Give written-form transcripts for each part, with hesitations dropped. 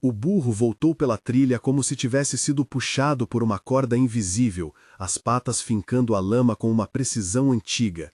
O burro voltou pela trilha como se tivesse sido puxado por uma corda invisível, as patas fincando a lama com uma precisão antiga.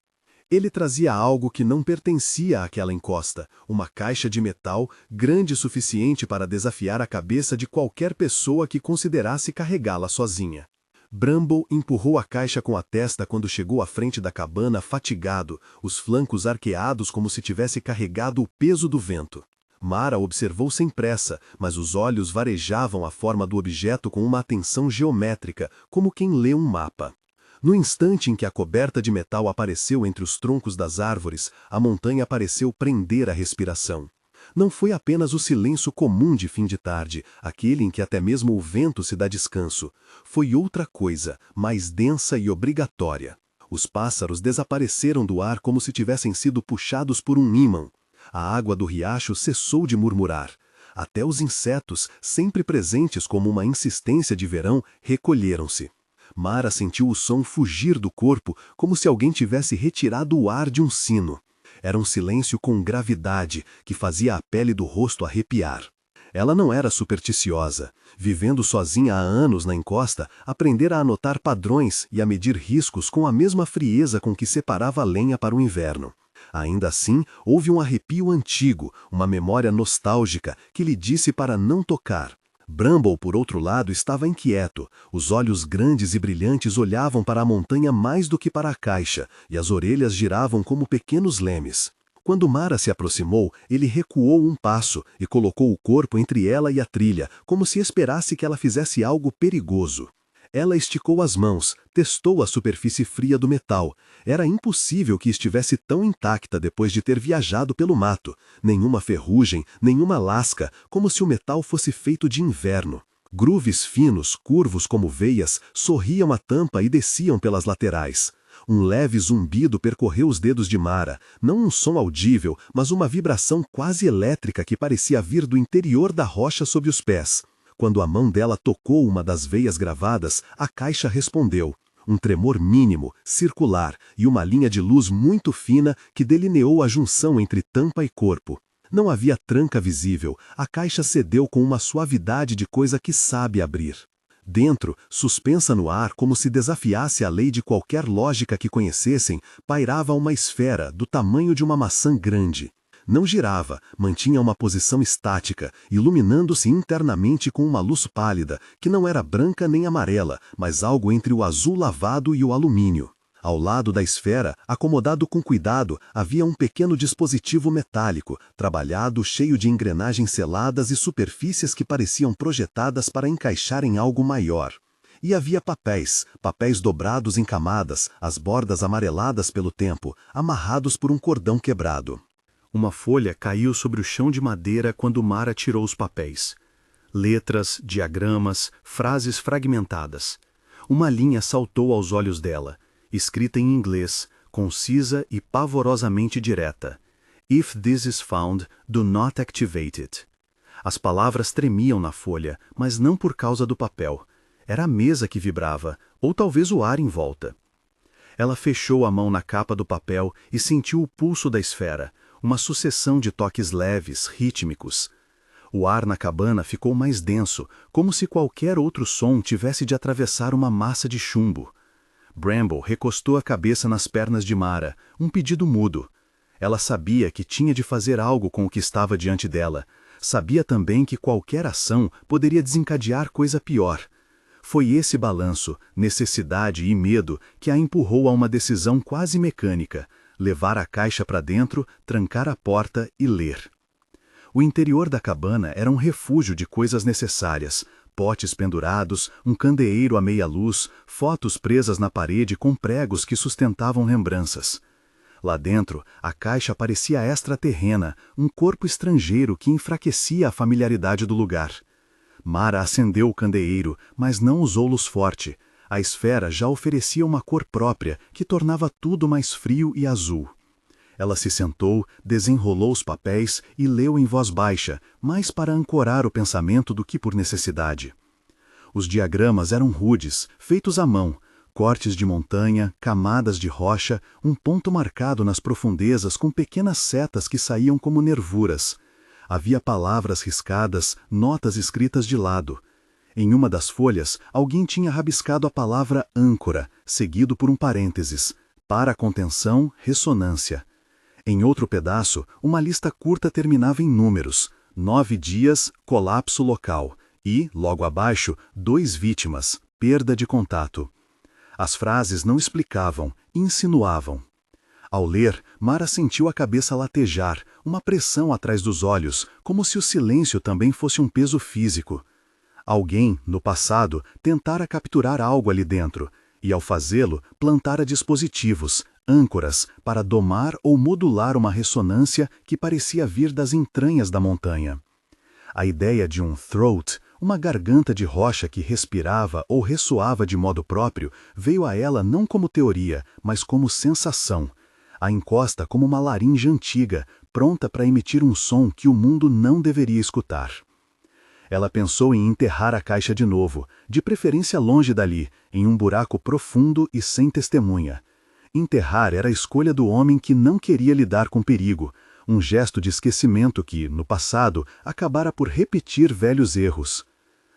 Ele trazia algo que não pertencia àquela encosta, uma caixa de metal grande o suficiente para desafiar a cabeça de qualquer pessoa que considerasse carregá-la sozinha. Bramble empurrou a caixa com a testa quando chegou à frente da cabana fatigado, os flancos arqueados como se tivesse carregado o peso do vento. Mara observou sem pressa, mas os olhos varejavam a forma do objeto com uma atenção geométrica, como quem lê um mapa. No instante em que a coberta de metal apareceu entre os troncos das árvores, a montanha pareceu prender a respiração. Não foi apenas o silêncio comum de fim de tarde, aquele em que até mesmo o vento se dá descanso. Foi outra coisa, mais densa e obrigatória. Os pássaros desapareceram do ar como se tivessem sido puxados por um ímã. A água do riacho cessou de murmurar. Até os insetos, sempre presentes como uma insistência de verão, recolheram-se. Mara sentiu o som fugir do corpo como se alguém tivesse retirado o ar de um sino. Era um silêncio com gravidade que fazia a pele do rosto arrepiar. Ela não era supersticiosa. Vivendo sozinha há anos na encosta, aprendera a anotar padrões e a medir riscos com a mesma frieza com que separava a lenha para o inverno. Ainda assim, houve um arrepio antigo, uma memória nostálgica, que lhe disse para não tocar. Bramble, por outro lado, estava inquieto. Os olhos grandes e brilhantes olhavam para a montanha mais do que para a caixa, e as orelhas giravam como pequenos lemes. Quando Mara se aproximou, ele recuou um passo e colocou o corpo entre ela e a trilha, como se esperasse que ela fizesse algo perigoso. Ela esticou as mãos, testou a superfície fria do metal. Era impossível que estivesse tão intacta depois de ter viajado pelo mato. Nenhuma ferrugem, nenhuma lasca, como se o metal fosse feito de inverno. Grooves finos, curvos como veias, sorriam à tampa e desciam pelas laterais. Um leve zumbido percorreu os dedos de Mara, não um som audível, mas uma vibração quase elétrica que parecia vir do interior da rocha sob os pés. Quando a mão dela tocou uma das veias gravadas, a caixa respondeu. Um tremor mínimo, circular, e uma linha de luz muito fina que delineou a junção entre tampa e corpo. Não havia tranca visível, a caixa cedeu com uma suavidade de coisa que sabe abrir. Dentro, suspensa no ar como se desafiasse a lei de qualquer lógica que conhecessem, pairava uma esfera do tamanho de uma maçã grande. Não girava, mantinha uma posição estática, iluminando-se internamente com uma luz pálida, que não era branca nem amarela, mas algo entre o azul lavado e o alumínio. Ao lado da esfera, acomodado com cuidado, havia um pequeno dispositivo metálico, trabalhado, cheio de engrenagens seladas e superfícies que pareciam projetadas para encaixar em algo maior. E havia papéis dobrados em camadas, as bordas amareladas pelo tempo, amarrados por um cordão quebrado. Uma folha caiu sobre o chão de madeira quando Mara tirou os papéis. Letras, diagramas, frases fragmentadas. Uma linha saltou aos olhos dela, escrita em inglês, concisa e pavorosamente direta. If this is found, do not activate it. As palavras tremiam na folha, mas não por causa do papel. Era a mesa que vibrava, ou talvez o ar em volta. Ela fechou a mão na capa do papel e sentiu o pulso da esfera, uma sucessão de toques leves, rítmicos. O ar na cabana ficou mais denso, como se qualquer outro som tivesse de atravessar uma massa de chumbo. Bramble recostou a cabeça nas pernas de Mara, um pedido mudo. Ela sabia que tinha de fazer algo com o que estava diante dela. Sabia também que qualquer ação poderia desencadear coisa pior. Foi esse balanço, necessidade e medo que a empurrou a uma decisão quase mecânica: levar a caixa para dentro, trancar a porta e ler. O interior da cabana era um refúgio de coisas necessárias: potes pendurados, um candeeiro à meia luz, fotos presas na parede com pregos que sustentavam lembranças. Lá dentro, a caixa parecia extraterrena, um corpo estrangeiro que enfraquecia a familiaridade do lugar. Mara acendeu o candeeiro, mas não usou luz forte. A esfera já oferecia uma cor própria, que tornava tudo mais frio e azul. Ela se sentou, desenrolou os papéis e leu em voz baixa, mais para ancorar o pensamento do que por necessidade. Os diagramas eram rudes, feitos à mão, cortes de montanha, camadas de rocha, um ponto marcado nas profundezas com pequenas setas que saíam como nervuras. Havia palavras riscadas, notas escritas de lado. Em uma das folhas, alguém tinha rabiscado a palavra âncora, seguido por um parênteses, para contenção, ressonância. Em outro pedaço, uma lista curta terminava em números, 9 dias, colapso local, e, logo abaixo, 2 vítimas, perda de contato. As frases não explicavam, insinuavam. Ao ler, Mara sentiu a cabeça latejar, uma pressão atrás dos olhos, como se o silêncio também fosse um peso físico. Alguém, no passado, tentara capturar algo ali dentro, e ao fazê-lo, plantara dispositivos, âncoras, para domar ou modular uma ressonância que parecia vir das entranhas da montanha. A ideia de um throat, uma garganta de rocha que respirava ou ressoava de modo próprio, veio a ela não como teoria, mas como sensação. A encosta como uma laringe antiga, pronta para emitir um som que o mundo não deveria escutar. Ela pensou em enterrar a caixa de novo, de preferência longe dali, em um buraco profundo e sem testemunha. Enterrar era a escolha do homem que não queria lidar com perigo, um gesto de esquecimento que, no passado, acabara por repetir velhos erros.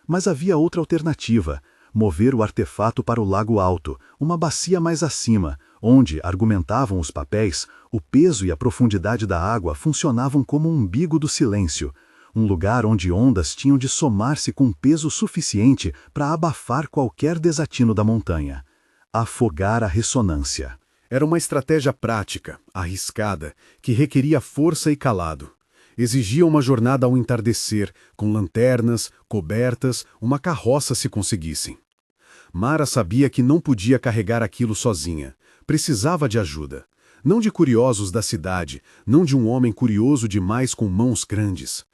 Mas havia outra alternativa, mover o artefato para o Lago Alto, uma bacia mais acima, onde, argumentavam os papéis, o peso e a profundidade da água funcionavam como um umbigo do silêncio, um lugar onde ondas tinham de somar-se com peso suficiente para abafar qualquer desatino da montanha. Afogar a ressonância. Era uma estratégia prática, arriscada, que requeria força e calado. Exigia uma jornada ao entardecer, com lanternas, cobertas, uma carroça se conseguissem. Mara sabia que não podia carregar aquilo sozinha. Precisava de ajuda. Não de curiosos da cidade, não de um homem curioso demais com mãos grandes.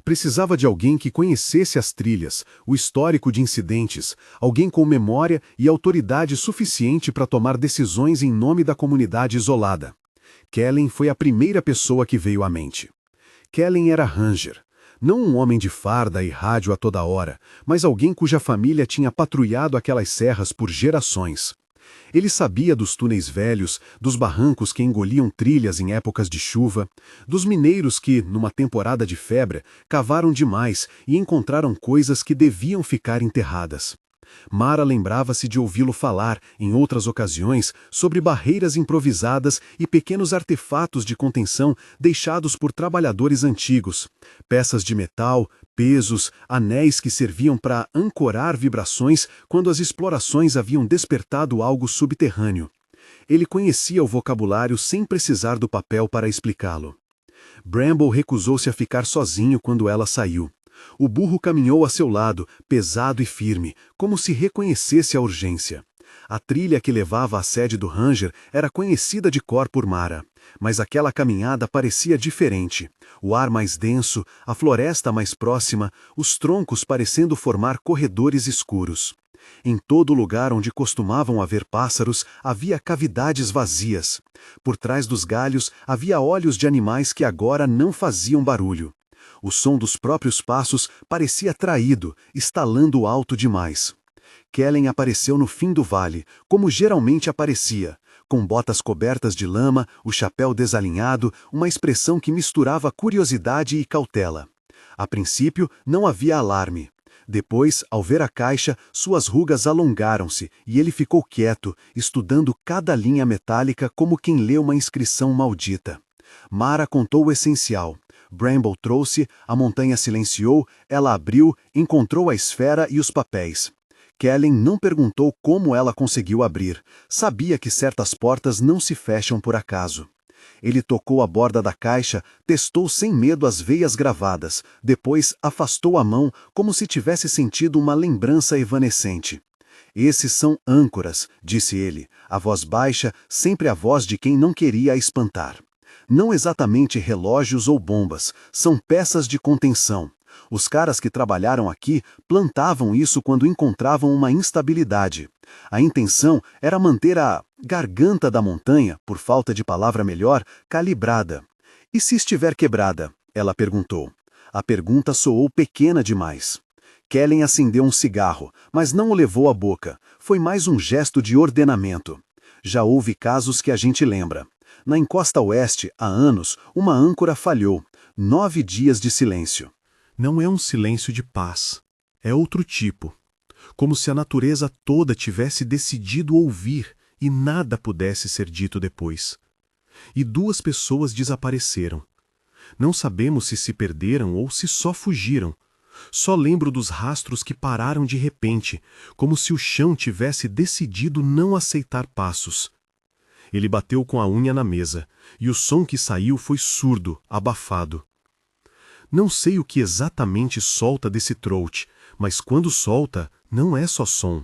Precisava de alguém que conhecesse as trilhas, o histórico de incidentes, alguém com memória e autoridade suficiente para tomar decisões em nome da comunidade isolada. Kellen foi a primeira pessoa que veio à mente. Kellen era ranger, não um homem de farda e rádio a toda hora, mas alguém cuja família tinha patrulhado aquelas serras por gerações. Ele sabia dos túneis velhos, dos barrancos que engoliam trilhas em épocas de chuva, dos mineiros que, numa temporada de febre, cavaram demais e encontraram coisas que deviam ficar enterradas. Mara lembrava-se de ouvi-lo falar, em outras ocasiões, sobre barreiras improvisadas e pequenos artefatos de contenção deixados por trabalhadores antigos, peças de metal, pesos, anéis que serviam para ancorar vibrações quando as explorações haviam despertado algo subterrâneo. Ele conhecia o vocabulário sem precisar do papel para explicá-lo. Bramble recusou-se a ficar sozinho quando ela saiu. O burro caminhou a seu lado, pesado e firme, como se reconhecesse a urgência. A trilha que levava à sede do Ranger era conhecida de cor por Mara, mas aquela caminhada parecia diferente. O ar mais denso, a floresta mais próxima, os troncos parecendo formar corredores escuros. Em todo lugar onde costumavam haver pássaros, havia cavidades vazias. Por trás dos galhos havia olhos de animais que agora não faziam barulho. O som dos próprios passos parecia traído, estalando alto demais. Kellen apareceu no fim do vale, como geralmente aparecia, com botas cobertas de lama, o chapéu desalinhado, uma expressão que misturava curiosidade e cautela. A princípio, não havia alarme. Depois, ao ver a caixa, suas rugas alongaram-se e ele ficou quieto, estudando cada linha metálica como quem lê uma inscrição maldita. Mara contou o essencial. Bramble trouxe, a montanha silenciou, ela abriu, encontrou a esfera e os papéis. Kellen não perguntou como ela conseguiu abrir. Sabia que certas portas não se fecham por acaso. Ele tocou a borda da caixa, testou sem medo as veias gravadas, depois afastou a mão como se tivesse sentido uma lembrança evanescente. Esses são âncoras, disse ele, a voz baixa, sempre a voz de quem não queria a espantar. Não exatamente relógios ou bombas, são peças de contenção. Os caras que trabalharam aqui plantavam isso quando encontravam uma instabilidade. A intenção era manter a garganta da montanha, por falta de palavra melhor, calibrada. E se estiver quebrada? Ela perguntou. A pergunta soou pequena demais. Kellen acendeu um cigarro, mas não o levou à boca. Foi mais um gesto de ordenamento. Já houve casos que a gente lembra. Na encosta oeste, há anos, uma âncora falhou. 9 dias de silêncio. Não é um silêncio de paz. É outro tipo. Como se a natureza toda tivesse decidido ouvir e nada pudesse ser dito depois. E 2 pessoas desapareceram. Não sabemos se perderam ou se só fugiram. Só lembro dos rastros que pararam de repente, como se o chão tivesse decidido não aceitar passos. Ele bateu com a unha na mesa, e o som que saiu foi surdo, abafado. Não sei o que exatamente solta desse throat, mas quando solta, não é só som.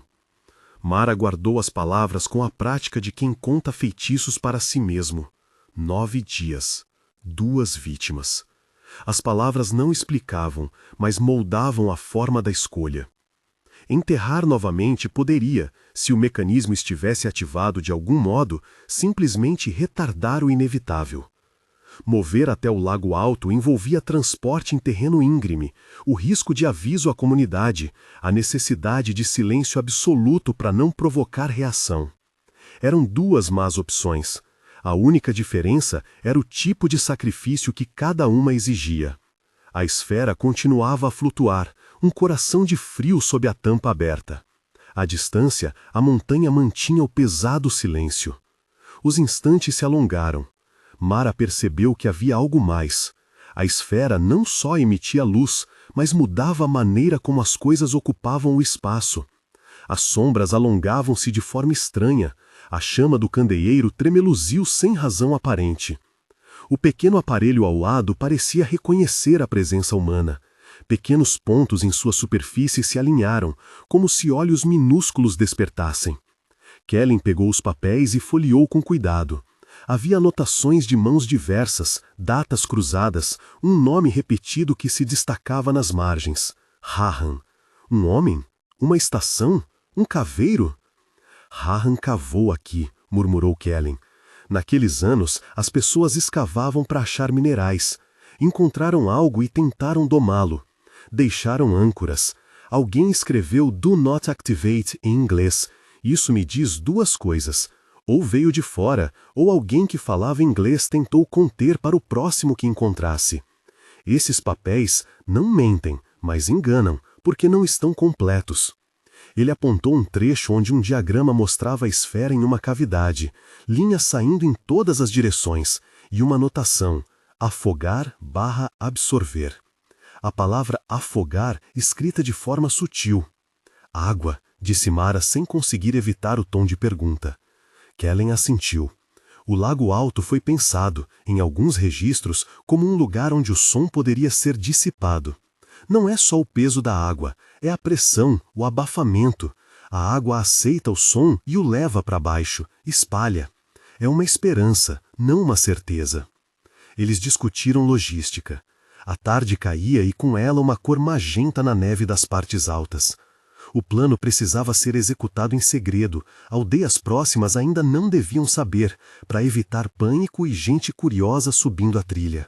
Mara guardou as palavras com a prática de quem conta feitiços para si mesmo. 9 dias. 2 vítimas. As palavras não explicavam, mas moldavam a forma da escolha. Enterrar novamente poderia, se o mecanismo estivesse ativado de algum modo, simplesmente retardar o inevitável. Mover até o lago alto envolvia transporte em terreno íngreme, o risco de aviso à comunidade, a necessidade de silêncio absoluto para não provocar reação. Eram 2 más opções. A única diferença era o tipo de sacrifício que cada uma exigia. A esfera continuava a flutuar, um coração de frio sob a tampa aberta. À distância, a montanha mantinha o pesado silêncio. Os instantes se alongaram. Mara percebeu que havia algo mais. A esfera não só emitia luz, mas mudava a maneira como as coisas ocupavam o espaço. As sombras alongavam-se de forma estranha. A chama do candeeiro tremeluziu sem razão aparente. O pequeno aparelho ao lado parecia reconhecer a presença humana. Pequenos pontos em sua superfície se alinharam, como se olhos minúsculos despertassem. Kellen pegou os papéis e folheou com cuidado. Havia anotações de mãos diversas, datas cruzadas, um nome repetido que se destacava nas margens. Rahan. Um homem? Uma estação? Um caveiro? Rahan cavou aqui, murmurou Kellen. Naqueles anos, as pessoas escavavam para achar minerais. Encontraram algo e tentaram domá-lo. Deixaram âncoras. Alguém escreveu "Do not activate" em inglês. Isso me diz 2 coisas. Ou veio de fora, ou alguém que falava inglês tentou conter para o próximo que encontrasse. Esses papéis não mentem, mas enganam, porque não estão completos. Ele apontou um trecho onde um diagrama mostrava a esfera em uma cavidade, linhas saindo em todas as direções, e uma anotação, afogar/absorver. A palavra afogar escrita de forma sutil. Água, disse Mara sem conseguir evitar o tom de pergunta. Kellen assentiu. O lago alto foi pensado, em alguns registros, como um lugar onde o som poderia ser dissipado. Não é só o peso da água, é a pressão, o abafamento. A água aceita o som e o leva para baixo, espalha. É uma esperança, não uma certeza. Eles discutiram logística. A tarde caía e com ela uma cor magenta na neve das partes altas. O plano precisava ser executado em segredo, aldeias próximas ainda não deviam saber, para evitar pânico e gente curiosa subindo a trilha.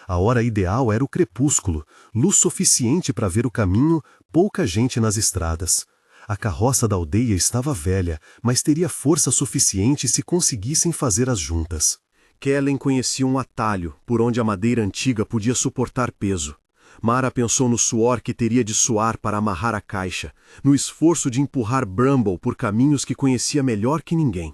A hora ideal era o crepúsculo, luz suficiente para ver o caminho, pouca gente nas estradas. A carroça da aldeia estava velha, mas teria força suficiente se conseguissem fazer as juntas. Kellen conhecia um atalho, por onde a madeira antiga podia suportar peso. Mara pensou no suor que teria de suar para amarrar a caixa, no esforço de empurrar Bramble por caminhos que conhecia melhor que ninguém.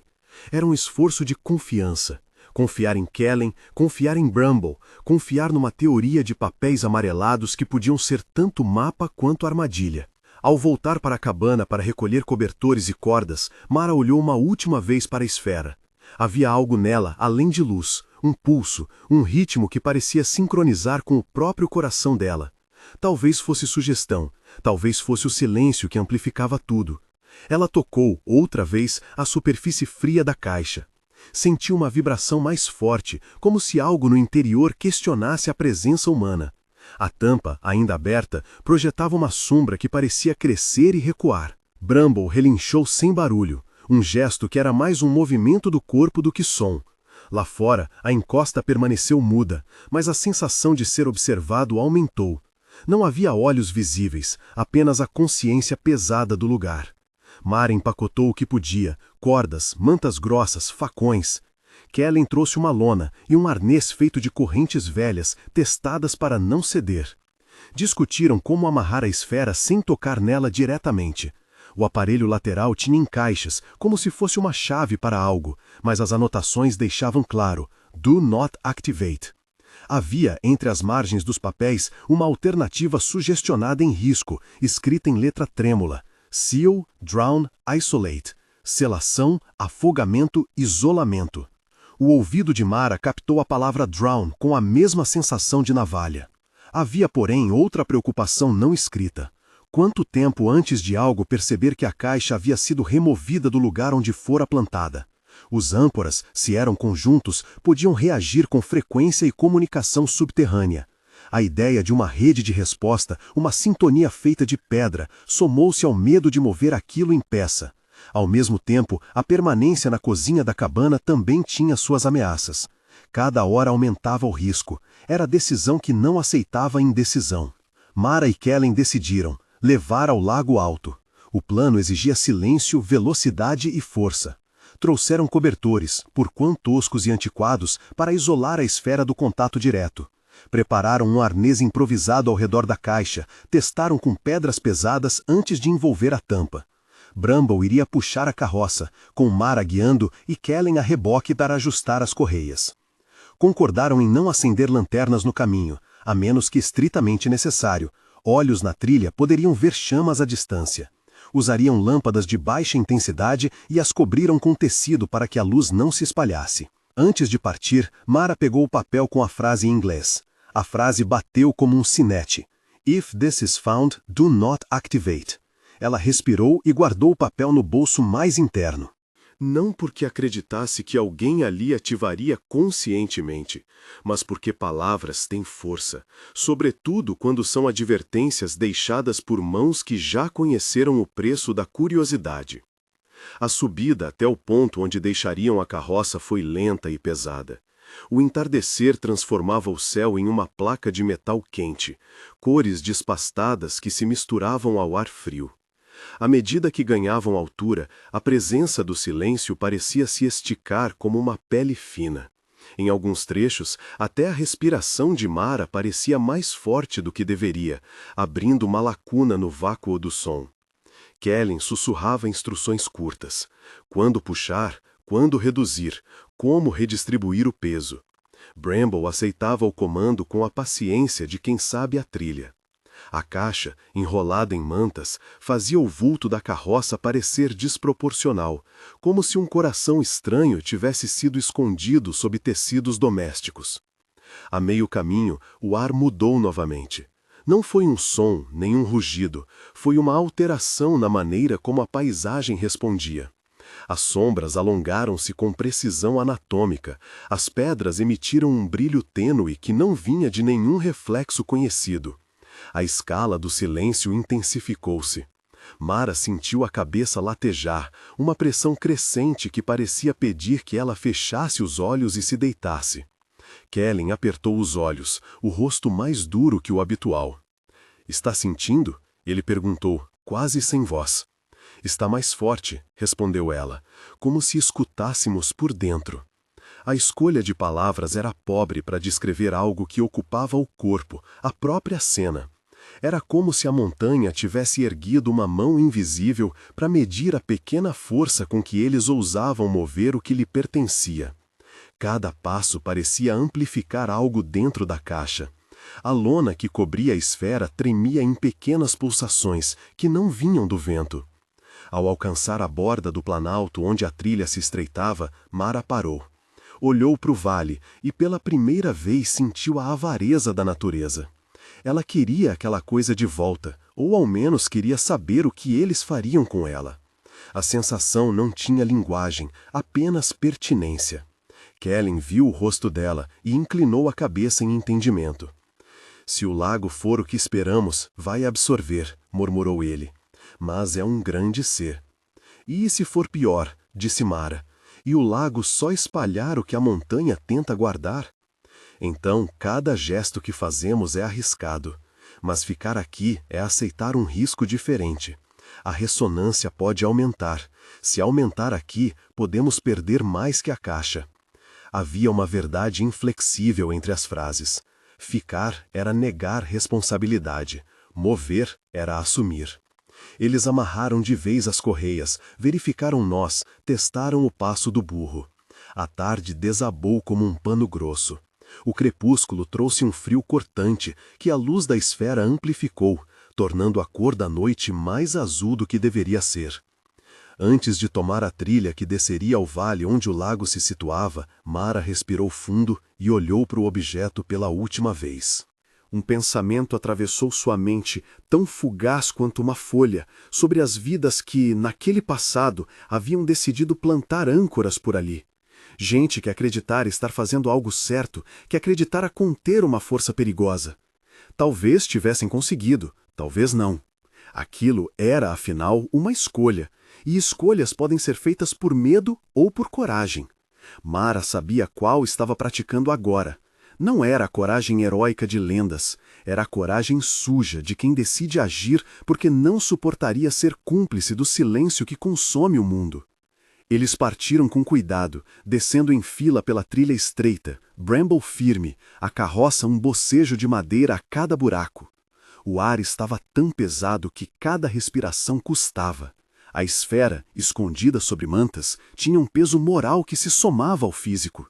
Era um esforço de confiança. Confiar em Kellen, confiar em Bramble, confiar numa teoria de papéis amarelados que podiam ser tanto mapa quanto armadilha. Ao voltar para a cabana para recolher cobertores e cordas, Mara olhou uma última vez para a esfera. Havia algo nela além de luz, um pulso, um ritmo que parecia sincronizar com o próprio coração dela. Talvez fosse sugestão, talvez fosse o silêncio que amplificava tudo. Ela tocou, outra vez, a superfície fria da caixa. Sentiu uma vibração mais forte, como se algo no interior questionasse a presença humana. A tampa, ainda aberta, projetava uma sombra que parecia crescer e recuar. Bramble relinchou sem barulho, um gesto que era mais um movimento do corpo do que som. Lá fora, a encosta permaneceu muda, mas a sensação de ser observado aumentou. Não havia olhos visíveis, apenas a consciência pesada do lugar. Mara empacotou o que podia, cordas, mantas grossas, facões. Kellen trouxe uma lona e um arnês feito de correntes velhas, testadas para não ceder. Discutiram como amarrar a esfera sem tocar nela diretamente. O aparelho lateral tinha encaixes, como se fosse uma chave para algo, mas as anotações deixavam claro: Do not activate. Havia, entre as margens dos papéis, uma alternativa sugestionada em risco, escrita em letra trêmula: Seal, Drown, Isolate. Selação, afogamento, isolamento. O ouvido de Mara captou a palavra drown com a mesma sensação de navalha. Havia, porém, outra preocupação não escrita. Quanto tempo antes de algo perceber que a caixa havia sido removida do lugar onde fora plantada? Os âncoras, se eram conjuntos, podiam reagir com frequência e comunicação subterrânea. A ideia de uma rede de resposta, uma sintonia feita de pedra, somou-se ao medo de mover aquilo em peça. Ao mesmo tempo, a permanência na cozinha da cabana também tinha suas ameaças. Cada hora aumentava o risco. Era a decisão que não aceitava a indecisão. Mara e Kellen decidiram levar ao lago alto. O plano exigia silêncio, velocidade e força. Trouxeram cobertores, por quão toscos e antiquados, para isolar a esfera do contato direto. Prepararam um arnês improvisado ao redor da caixa, testaram com pedras pesadas antes de envolver a tampa. Bramble iria puxar a carroça, com Mara guiando e Kellen a reboque para ajustar as correias. Concordaram em não acender lanternas no caminho, a menos que estritamente necessário. Olhos na trilha poderiam ver chamas à distância. Usariam lâmpadas de baixa intensidade e as cobriram com tecido para que a luz não se espalhasse. Antes de partir, Mara pegou o papel com a frase em inglês. A frase bateu como um sinete. If this is found, do not activate. Ela respirou e guardou o papel no bolso mais interno. Não porque acreditasse que alguém ali ativaria conscientemente, mas porque palavras têm força, sobretudo quando são advertências deixadas por mãos que já conheceram o preço da curiosidade. A subida até o ponto onde deixariam a carroça foi lenta e pesada. O entardecer transformava o céu em uma placa de metal quente, cores despastadas que se misturavam ao ar frio. À medida que ganhavam altura, a presença do silêncio parecia se esticar como uma pele fina. Em alguns trechos, até a respiração de Mara parecia mais forte do que deveria, abrindo uma lacuna no vácuo do som. Kellen sussurrava instruções curtas. Quando puxar, quando reduzir, como redistribuir o peso. Bramble aceitava o comando com a paciência de quem sabe a trilha. A caixa, enrolada em mantas, fazia o vulto da carroça parecer desproporcional, como se um coração estranho tivesse sido escondido sob tecidos domésticos. A meio caminho, o ar mudou novamente. Não foi um som, nem um rugido, foi uma alteração na maneira como a paisagem respondia. As sombras alongaram-se com precisão anatômica, as pedras emitiram um brilho tênue que não vinha de nenhum reflexo conhecido. A escala do silêncio intensificou-se. Mara sentiu a cabeça latejar, uma pressão crescente que parecia pedir que ela fechasse os olhos e se deitasse. Kellen apertou os olhos, o rosto mais duro que o habitual. "Está sentindo?" ele perguntou, quase sem voz. "Está mais forte", respondeu ela, como se escutássemos por dentro. A escolha de palavras era pobre para descrever algo que ocupava o corpo, a própria cena. Era como se a montanha tivesse erguido uma mão invisível para medir a pequena força com que eles ousavam mover o que lhe pertencia. Cada passo parecia amplificar algo dentro da caixa. A lona que cobria a esfera tremia em pequenas pulsações, que não vinham do vento. Ao alcançar a borda do planalto onde a trilha se estreitava, Mara parou. Olhou para o vale e pela primeira vez sentiu a avareza da natureza. Ela queria aquela coisa de volta, ou ao menos queria saber o que eles fariam com ela. A sensação não tinha linguagem, apenas pertinência. Kellen viu o rosto dela e inclinou a cabeça em entendimento. "Se o lago for o que esperamos, vai absorver", murmurou ele. "Mas é um grande ser." "E se for pior?", disse Mara. "E o lago só espalhar o que a montanha tenta guardar?" "Então, cada gesto que fazemos é arriscado. Mas ficar aqui é aceitar um risco diferente. A ressonância pode aumentar. Se aumentar aqui, podemos perder mais que a caixa." Havia uma verdade inflexível entre as frases. Ficar era negar responsabilidade, mover era assumir. Eles amarraram de vez as correias, verificaram nós, testaram o passo do burro. A tarde desabou como um pano grosso. O crepúsculo trouxe um frio cortante que a luz da esfera amplificou, tornando a cor da noite mais azul do que deveria ser. Antes de tomar a trilha que desceria ao vale onde o lago se situava, Mara respirou fundo e olhou para o objeto pela última vez. Um pensamento atravessou sua mente, tão fugaz quanto uma folha, sobre as vidas que, naquele passado, haviam decidido plantar âncoras por ali. Gente que acreditara estar fazendo algo certo, que acreditara conter uma força perigosa. Talvez tivessem conseguido, talvez não. Aquilo era, afinal, uma escolha, e escolhas podem ser feitas por medo ou por coragem. Mara sabia qual estava praticando agora. Não era a coragem heróica de lendas, era a coragem suja de quem decide agir porque não suportaria ser cúmplice do silêncio que consome o mundo. Eles partiram com cuidado, descendo em fila pela trilha estreita, Bramble firme, a carroça um bocejo de madeira a cada buraco. O ar estava tão pesado que cada respiração custava. A esfera, escondida sobre mantas, tinha um peso moral que se somava ao físico.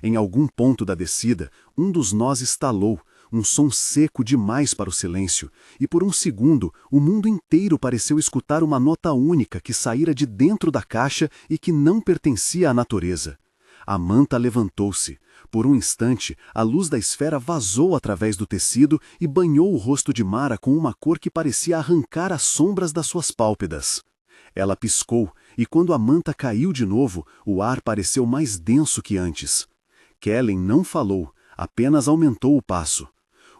Em algum ponto da descida, um dos nós estalou, um som seco demais para o silêncio, e por um segundo o mundo inteiro pareceu escutar uma nota única que saíra de dentro da caixa e que não pertencia à natureza. A manta levantou-se. Por um instante, a luz da esfera vazou através do tecido e banhou o rosto de Mara com uma cor que parecia arrancar as sombras das suas pálpedas. Ela piscou, e quando a manta caiu de novo, o ar pareceu mais denso que antes. Kellen não falou, apenas aumentou o passo.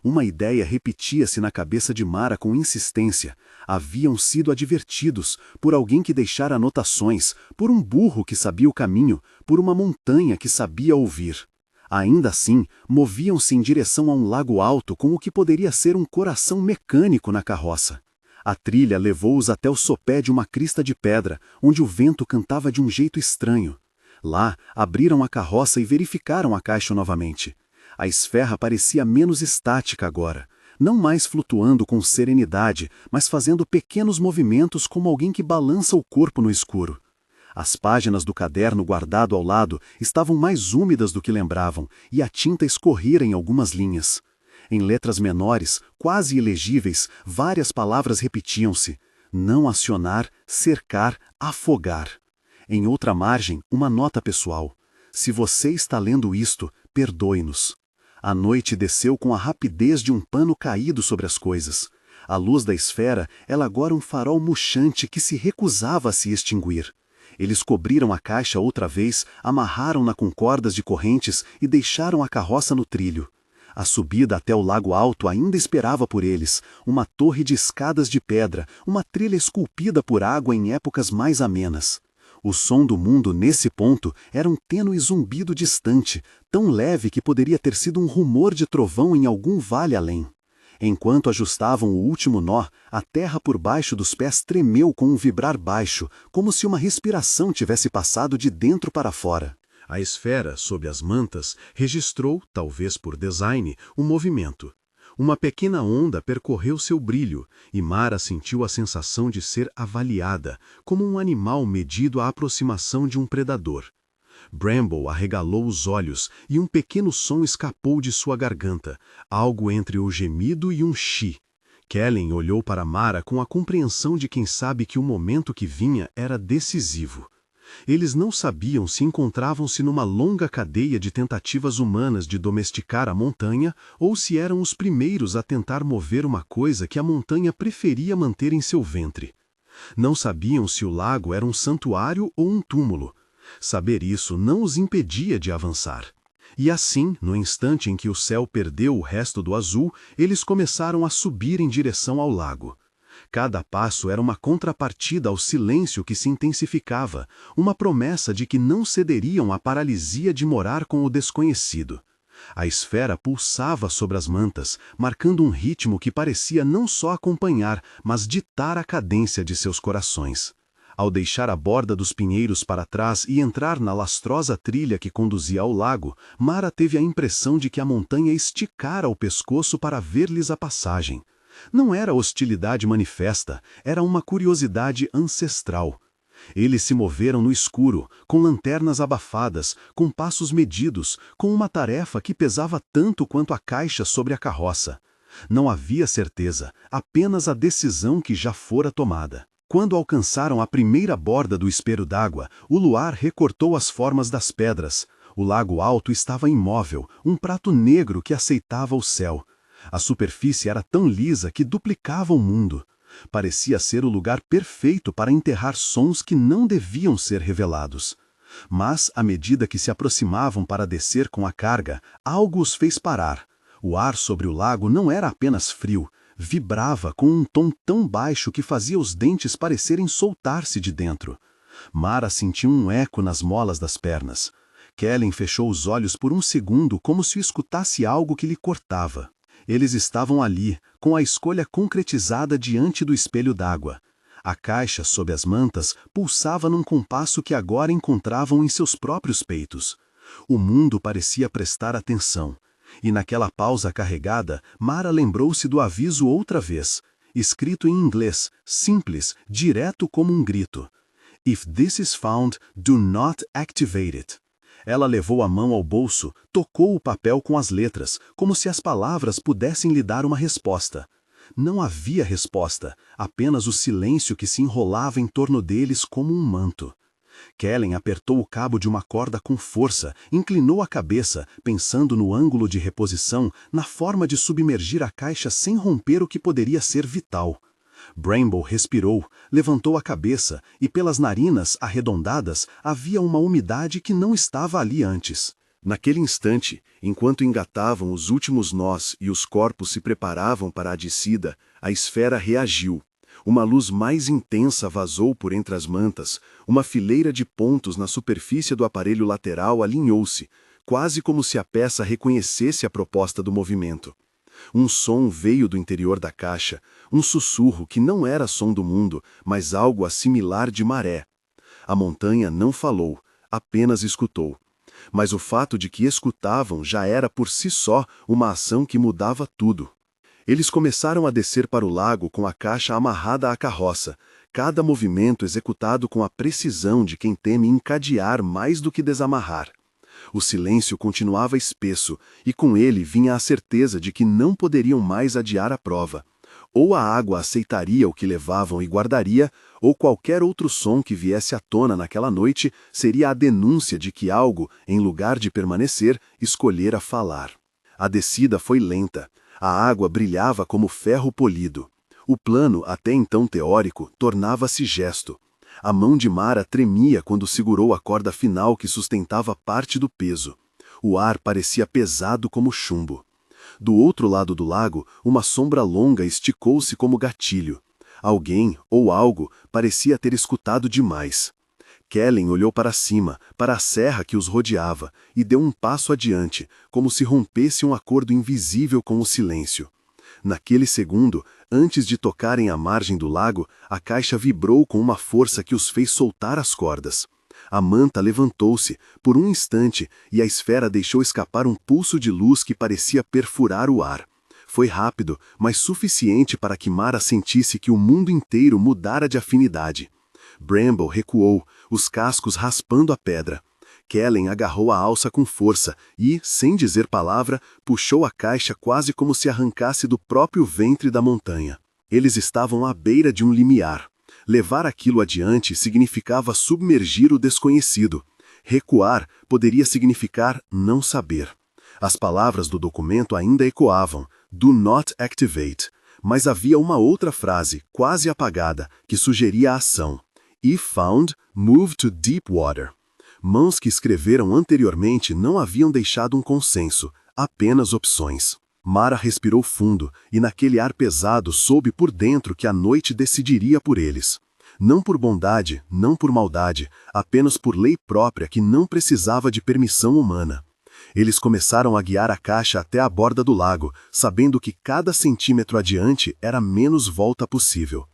Uma ideia repetia-se na cabeça de Mara com insistência. Haviam sido advertidos, por alguém que deixara anotações, por um burro que sabia o caminho, por uma montanha que sabia ouvir. Ainda assim, moviam-se em direção a um lago alto com o que poderia ser um coração mecânico na carroça. A trilha levou-os até o sopé de uma crista de pedra, onde o vento cantava de um jeito estranho. Lá, abriram a carroça e verificaram a caixa novamente. A esfera parecia menos estática agora, não mais flutuando com serenidade, mas fazendo pequenos movimentos como alguém que balança o corpo no escuro. As páginas do caderno guardado ao lado estavam mais úmidas do que lembravam, e a tinta escorrera em algumas linhas. Em letras menores, quase ilegíveis, várias palavras repetiam-se: não acionar, cercar, afogar. Em outra margem, uma nota pessoal: se você está lendo isto, perdoe-nos. A noite desceu com a rapidez de um pano caído sobre as coisas. A luz da esfera era agora um farol murchante que se recusava a se extinguir. Eles cobriram a caixa outra vez, amarraram-na com cordas de correntes e deixaram a carroça no trilho. A subida até o lago alto ainda esperava por eles, uma torre de escadas de pedra, uma trilha esculpida por água em épocas mais amenas. O som do mundo nesse ponto era um tênue zumbido distante, tão leve que poderia ter sido um rumor de trovão em algum vale além. Enquanto ajustavam o último nó, a terra por baixo dos pés tremeu com um vibrar baixo, como se uma respiração tivesse passado de dentro para fora. A esfera, sob as mantas, registrou, talvez por design, o movimento. Uma pequena onda percorreu seu brilho, e Mara sentiu a sensação de ser avaliada, como um animal medido à aproximação de um predador. Bramble arregalou os olhos e um pequeno som escapou de sua garganta, algo entre o gemido e um chi. Kellen olhou para Mara com a compreensão de quem sabe que o momento que vinha era decisivo. Eles não sabiam se encontravam-se numa longa cadeia de tentativas humanas de domesticar a montanha ou se eram os primeiros a tentar mover uma coisa que a montanha preferia manter em seu ventre. Não sabiam se o lago era um santuário ou um túmulo. Saber isso não os impedia de avançar. E assim, no instante em que o céu perdeu o resto do azul, eles começaram a subir em direção ao lago. Cada passo era uma contrapartida ao silêncio que se intensificava, uma promessa de que não cederiam à paralisia de morar com o desconhecido. A esfera pulsava sobre as mantas, marcando um ritmo que parecia não só acompanhar, mas ditar a cadência de seus corações. Ao deixar a borda dos pinheiros para trás e entrar na lastrosa trilha que conduzia ao lago, Mara teve a impressão de que a montanha esticara o pescoço para ver-lhes a passagem. Não era hostilidade manifesta, era uma curiosidade ancestral. Eles se moveram no escuro, com lanternas abafadas, com passos medidos, com uma tarefa que pesava tanto quanto a caixa sobre a carroça. Não havia certeza, apenas a decisão que já fora tomada. Quando alcançaram a primeira borda do espelho d'água, o luar recortou as formas das pedras. O lago alto estava imóvel, um prato negro que aceitava o céu. A superfície era tão lisa que duplicava o mundo. Parecia ser o lugar perfeito para enterrar sons que não deviam ser revelados. Mas, à medida que se aproximavam para descer com a carga, algo os fez parar. O ar sobre o lago não era apenas frio, vibrava com um tom tão baixo que fazia os dentes parecerem soltar-se de dentro. Mara sentiu um eco nas molas das pernas. Kellen fechou os olhos por um segundo como se escutasse algo que lhe cortava. Eles estavam ali, com a escolha concretizada diante do espelho d'água. A caixa sob as mantas pulsava num compasso que agora encontravam em seus próprios peitos. O mundo parecia prestar atenção. E naquela pausa carregada, Mara lembrou-se do aviso outra vez, escrito em inglês, simples, direto como um grito. If this is found, do not activate it. Ela levou a mão ao bolso, tocou o papel com as letras, como se as palavras pudessem lhe dar uma resposta. Não havia resposta, apenas o silêncio que se enrolava em torno deles como um manto. Kellen apertou o cabo de uma corda com força, inclinou a cabeça, pensando no ângulo de reposição, na forma de submergir a caixa sem romper o que poderia ser vital. Bramble respirou, levantou a cabeça e pelas narinas arredondadas havia uma umidade que não estava ali antes. Naquele instante, enquanto engatavam os últimos nós e os corpos se preparavam para a descida, a esfera reagiu. Uma luz mais intensa vazou por entre as mantas, uma fileira de pontos na superfície do aparelho lateral alinhou-se, quase como se a peça reconhecesse a proposta do movimento. Um som veio do interior da caixa, um sussurro que não era som do mundo, mas algo assimilar de maré. A montanha não falou, apenas escutou. Mas o fato de que escutavam já era por si só uma ação que mudava tudo. Eles começaram a descer para o lago com a caixa amarrada à carroça, cada movimento executado com a precisão de quem teme encadear mais do que desamarrar. O silêncio continuava espesso, e com ele vinha a certeza de que não poderiam mais adiar a prova. Ou a água aceitaria o que levavam e guardaria, ou qualquer outro som que viesse à tona naquela noite seria a denúncia de que algo, em lugar de permanecer, escolhera falar. A descida foi lenta. A água brilhava como ferro polido. O plano, até então teórico, tornava-se gesto. A mão de Mara tremia quando segurou a corda final que sustentava parte do peso. O ar parecia pesado como chumbo. Do outro lado do lago, uma sombra longa esticou-se como gatilho. Alguém, ou algo, parecia ter escutado demais. Kellen olhou para cima, para a serra que os rodeava, e deu um passo adiante, como se rompesse um acordo invisível com o silêncio. Naquele segundo, antes de tocarem à margem do lago, a caixa vibrou com uma força que os fez soltar as cordas. A manta levantou-se, por um instante, e a esfera deixou escapar um pulso de luz que parecia perfurar o ar. Foi rápido, mas suficiente para que Mara sentisse que o mundo inteiro mudara de afinidade. Bramble recuou, os cascos raspando a pedra. Kellen agarrou a alça com força e, sem dizer palavra, puxou a caixa quase como se arrancasse do próprio ventre da montanha. Eles estavam à beira de um limiar. Levar aquilo adiante significava submergir o desconhecido. Recuar poderia significar não saber. As palavras do documento ainda ecoavam, "Do not activate", mas havia uma outra frase, quase apagada, que sugeria a ação. If found, move to deep water. Mãos que escreveram anteriormente não haviam deixado um consenso, apenas opções. Mara respirou fundo e naquele ar pesado soube por dentro que a noite decidiria por eles. Não por bondade, não por maldade, apenas por lei própria que não precisava de permissão humana. Eles começaram a guiar a caixa até a borda do lago, sabendo que cada centímetro adiante era menos volta possível.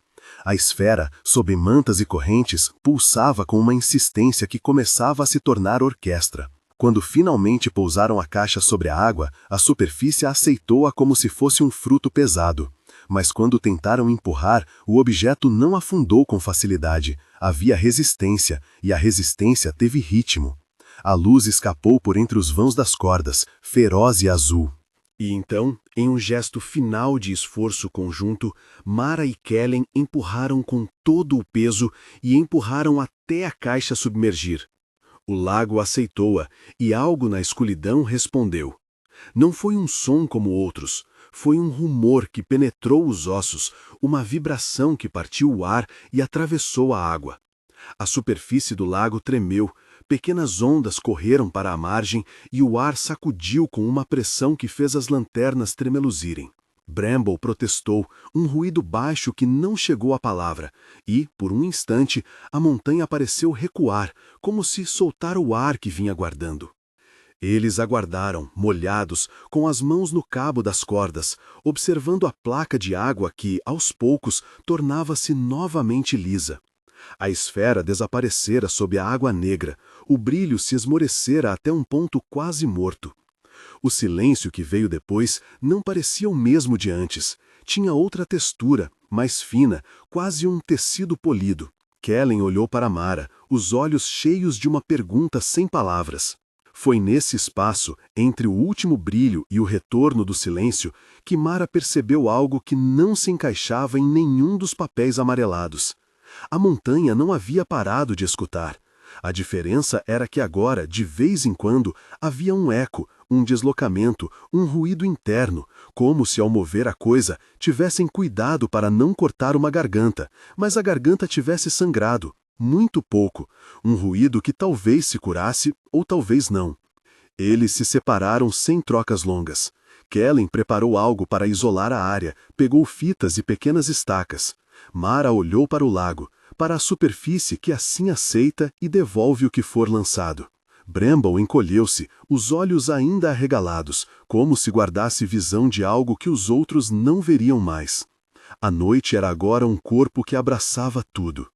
A esfera, sob mantas e correntes, pulsava com uma insistência que começava a se tornar orquestra. Quando finalmente pousaram a caixa sobre a água, a superfície aceitou-a como se fosse um fruto pesado. Mas quando tentaram empurrar, o objeto não afundou com facilidade. Havia resistência, e a resistência teve ritmo. A luz escapou por entre os vãos das cordas, feroz e azul. E então, em um gesto final de esforço conjunto, Mara e Kellen empurraram com todo o peso e empurraram até a caixa submergir. O lago aceitou-a, e algo na escuridão respondeu. Não foi um som como outros, foi um rumor que penetrou os ossos, uma vibração que partiu o ar e atravessou a água. A superfície do lago tremeu, pequenas ondas correram para a margem e o ar sacudiu com uma pressão que fez as lanternas tremeluzirem. Bramble protestou, um ruído baixo que não chegou à palavra, e, por um instante, a montanha pareceu recuar, como se soltar o ar que vinha guardando. Eles aguardaram, molhados, com as mãos no cabo das cordas, observando a placa de água que, aos poucos, tornava-se novamente lisa. A esfera desaparecera sob a água negra, o brilho se esmorecera até um ponto quase morto. O silêncio que veio depois não parecia o mesmo de antes. Tinha outra textura, mais fina, quase um tecido polido. Kellen olhou para Mara, os olhos cheios de uma pergunta sem palavras. Foi nesse espaço, entre o último brilho e o retorno do silêncio, que Mara percebeu algo que não se encaixava em nenhum dos papéis amarelados. A montanha não havia parado de escutar. A diferença era que agora, de vez em quando, havia um eco, um deslocamento, um ruído interno, como se ao mover a coisa tivessem cuidado para não cortar uma garganta, mas a garganta tivesse sangrado, muito pouco, um ruído que talvez se curasse ou talvez não. Eles se separaram sem trocas longas. Kellen preparou algo para isolar a área, pegou fitas e pequenas estacas. Mara olhou para o lago, para a superfície que assim aceita e devolve o que for lançado. Bramble encolheu-se, os olhos ainda arregalados, como se guardasse visão de algo que os outros não veriam mais. A noite era agora um corpo que abraçava tudo.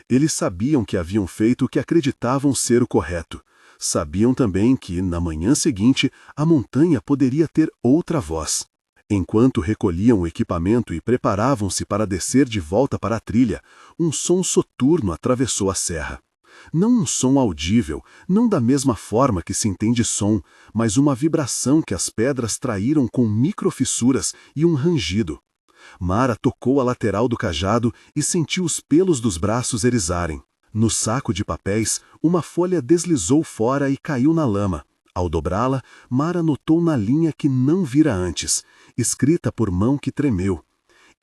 Eles sabiam que haviam feito o que acreditavam ser o correto. Sabiam também que, na manhã seguinte, a montanha poderia ter outra voz. Enquanto recolhiam o equipamento e preparavam-se para descer de volta para a trilha, um som soturno atravessou a serra. Não um som audível, não da mesma forma que se entende som, mas uma vibração que as pedras traíram com microfissuras e um rangido. Mara tocou a lateral do cajado e sentiu os pelos dos braços erizarem. No saco de papéis, uma folha deslizou fora e caiu na lama. Ao dobrá-la, Mara notou na linha que não vira antes, escrita por mão que tremeu.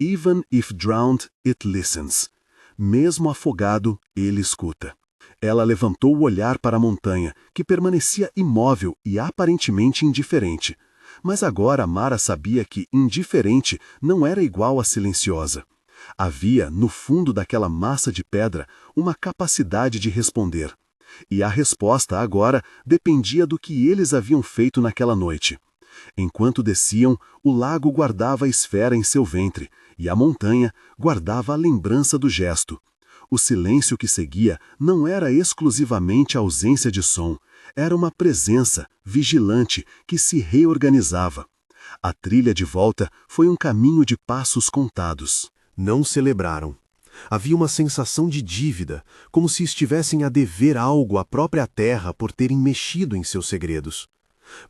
Even if drowned, it listens. Mesmo afogado, ele escuta. Ela levantou o olhar para a montanha, que permanecia imóvel e aparentemente indiferente. Mas agora Mara sabia que indiferente não era igual a silenciosa. Havia, no fundo daquela massa de pedra, uma capacidade de responder. E a resposta agora dependia do que eles haviam feito naquela noite. Enquanto desciam, o lago guardava a esfera em seu ventre, e a montanha guardava a lembrança do gesto. O silêncio que seguia não era exclusivamente a ausência de som, era uma presença, vigilante, que se reorganizava. A trilha de volta foi um caminho de passos contados. Não celebraram. Havia uma sensação de dívida, como se estivessem a dever algo à própria terra por terem mexido em seus segredos.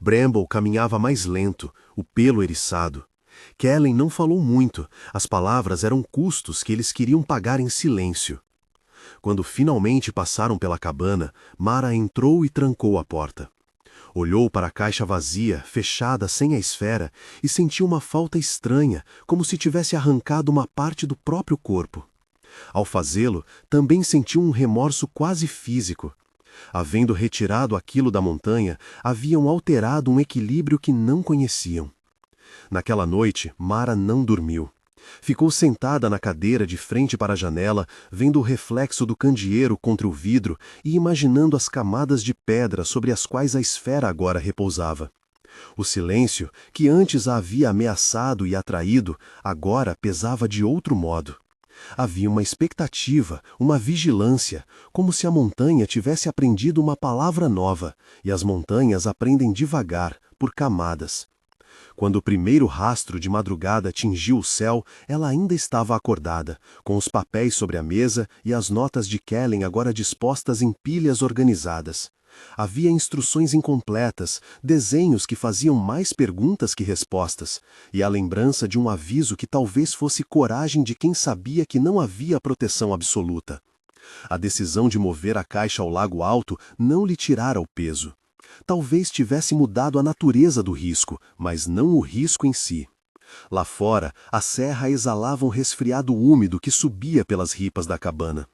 Bramble caminhava mais lento, o pelo eriçado. Kellen não falou muito, as palavras eram custos que eles queriam pagar em silêncio. Quando finalmente passaram pela cabana, Mara entrou e trancou a porta. Olhou para a caixa vazia, fechada sem a esfera, e sentiu uma falta estranha, como se tivesse arrancado uma parte do próprio corpo. Ao fazê-lo, também sentiu um remorso quase físico. Havendo retirado aquilo da montanha, haviam alterado um equilíbrio que não conheciam. Naquela noite, Mara não dormiu. Ficou sentada na cadeira de frente para a janela, vendo o reflexo do candeeiro contra o vidro e imaginando as camadas de pedra sobre as quais a esfera agora repousava. O silêncio, que antes a havia ameaçado e atraído, agora pesava de outro modo. Havia uma expectativa, uma vigilância, como se a montanha tivesse aprendido uma palavra nova, e as montanhas aprendem devagar, por camadas. Quando o primeiro rastro de madrugada atingiu o céu, ela ainda estava acordada, com os papéis sobre a mesa e as notas de Kellen agora dispostas em pilhas organizadas. Havia instruções incompletas, desenhos que faziam mais perguntas que respostas, e a lembrança de um aviso que talvez fosse coragem de quem sabia que não havia proteção absoluta. A decisão de mover a caixa ao lago alto não lhe tirara o peso. Talvez tivesse mudado a natureza do risco, mas não o risco em si. Lá fora, a serra exalava um resfriado úmido que subia pelas ripas da cabana.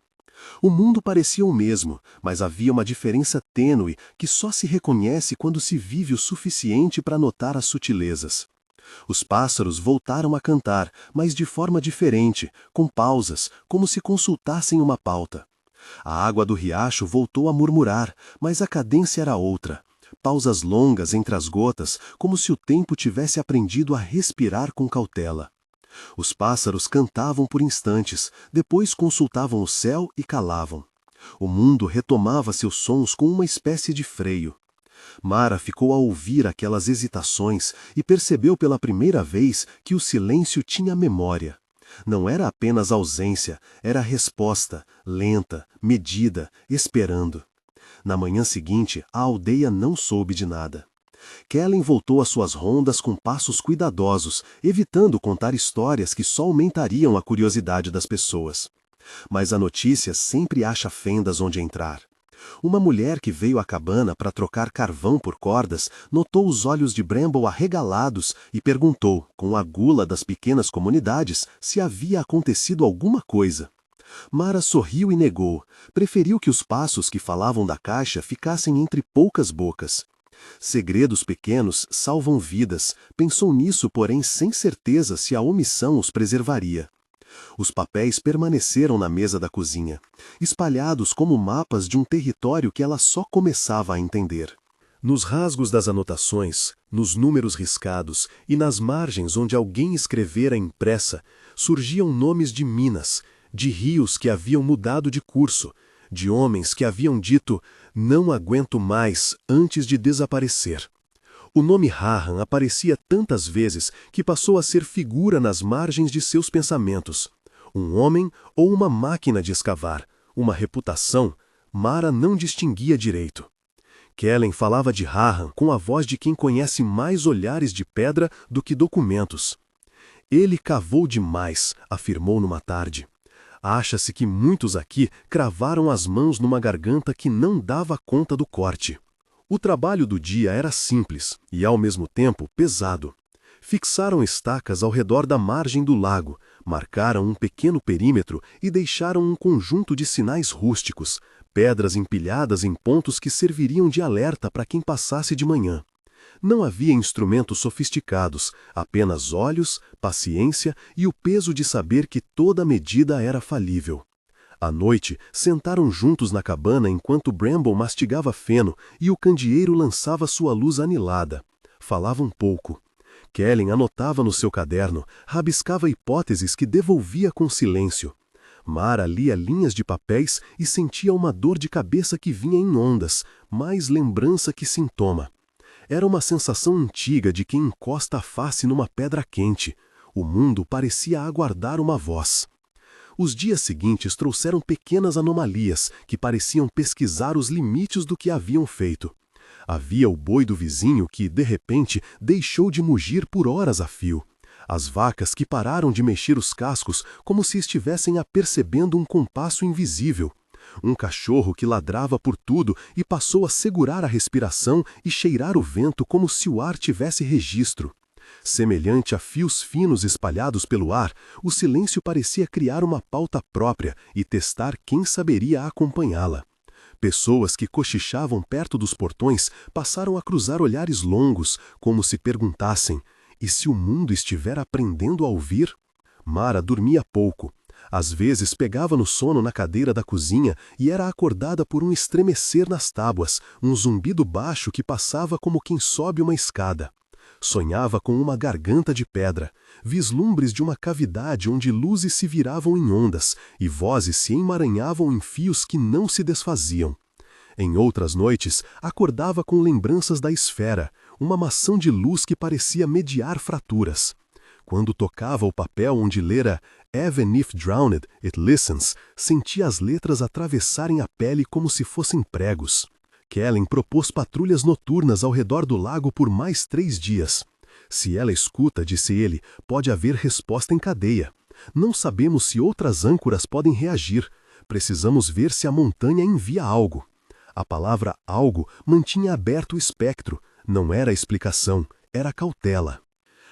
O mundo parecia o mesmo, mas havia uma diferença tênue que só se reconhece quando se vive o suficiente para notar as sutilezas. Os pássaros voltaram a cantar, mas de forma diferente, com pausas, como se consultassem uma pauta. A água do riacho voltou a murmurar, mas a cadência era outra. Pausas longas entre as gotas, como se o tempo tivesse aprendido a respirar com cautela. Os pássaros cantavam por instantes, depois consultavam o céu e calavam. O mundo retomava seus sons com uma espécie de freio. Mara ficou a ouvir aquelas hesitações e percebeu pela primeira vez que o silêncio tinha memória. Não era apenas ausência, era resposta, lenta, medida, esperando. Na manhã seguinte, a aldeia não soube de nada. Kellen voltou às suas rondas com passos cuidadosos, evitando contar histórias que só aumentariam a curiosidade das pessoas. Mas a notícia sempre acha fendas onde entrar. Uma mulher que veio à cabana para trocar carvão por cordas notou os olhos de Bramble arregalados e perguntou, com a gula das pequenas comunidades, se havia acontecido alguma coisa. Mara sorriu e negou. Preferiu que os passos que falavam da caixa ficassem entre poucas bocas. Segredos pequenos salvam vidas. Pensou nisso, porém, sem certeza se a omissão os preservaria. Os papéis permaneceram na mesa da cozinha, espalhados como mapas de um território que ela só começava a entender. Nos rasgos das anotações, nos números riscados e nas margens onde alguém escrevera impressa, surgiam nomes de minas, de rios que haviam mudado de curso, de homens que haviam dito "não aguento mais" antes de desaparecer. O nome Raham aparecia tantas vezes que passou a ser figura nas margens de seus pensamentos. Um homem ou uma máquina de escavar, uma reputação, Mara não distinguia direito. Kellen falava de Raham com a voz de quem conhece mais olhares de pedra do que documentos. Ele cavou demais, afirmou numa tarde. Acha-se que muitos aqui cravaram as mãos numa garganta que não dava conta do corte. O trabalho do dia era simples e, ao mesmo tempo, pesado. Fixaram estacas ao redor da margem do lago, marcaram um pequeno perímetro e deixaram um conjunto de sinais rústicos, pedras empilhadas em pontos que serviriam de alerta para quem passasse de manhã. Não havia instrumentos sofisticados, apenas olhos, paciência e o peso de saber que toda medida era falível. À noite, sentaram juntos na cabana enquanto Bramble mastigava feno e o candeeiro lançava sua luz anilada. Falavam pouco. Kellen anotava no seu caderno, rabiscava hipóteses que devolvia com silêncio. Mara lia linhas de papéis e sentia uma dor de cabeça que vinha em ondas, mais lembrança que sintoma. Era uma sensação antiga de quem encosta a face numa pedra quente. O mundo parecia aguardar uma voz. Os dias seguintes trouxeram pequenas anomalias que pareciam pesquisar os limites do que haviam feito. Havia o boi do vizinho que, de repente, deixou de mugir por horas a fio. As vacas que pararam de mexer os cascos como se estivessem apercebendo um compasso invisível. Um cachorro que ladrava por tudo e passou a segurar a respiração e cheirar o vento como se o ar tivesse registro. Semelhante a fios finos espalhados pelo ar, o silêncio parecia criar uma pauta própria e testar quem saberia acompanhá-la. Pessoas que cochichavam perto dos portões passaram a cruzar olhares longos, como se perguntassem: e se o mundo estiver aprendendo a ouvir? Mara dormia pouco. Às vezes pegava no sono na cadeira da cozinha e era acordada por um estremecer nas tábuas, um zumbido baixo que passava como quem sobe uma escada. Sonhava com uma garganta de pedra, vislumbres de uma cavidade onde luzes se viravam em ondas e vozes se emaranhavam em fios que não se desfaziam. Em outras noites, acordava com lembranças da esfera, uma maçã de luz que parecia mediar fraturas. Quando tocava o papel onde lera "Even if drowned, it listens", sentia as letras atravessarem a pele como se fossem pregos. Kellen propôs patrulhas noturnas ao redor do lago por mais 3 dias. Se ela escuta, disse ele, pode haver resposta em cadeia. Não sabemos se outras âncoras podem reagir. Precisamos ver se a montanha envia algo. A palavra algo mantinha aberto o espectro. Não era explicação, era cautela.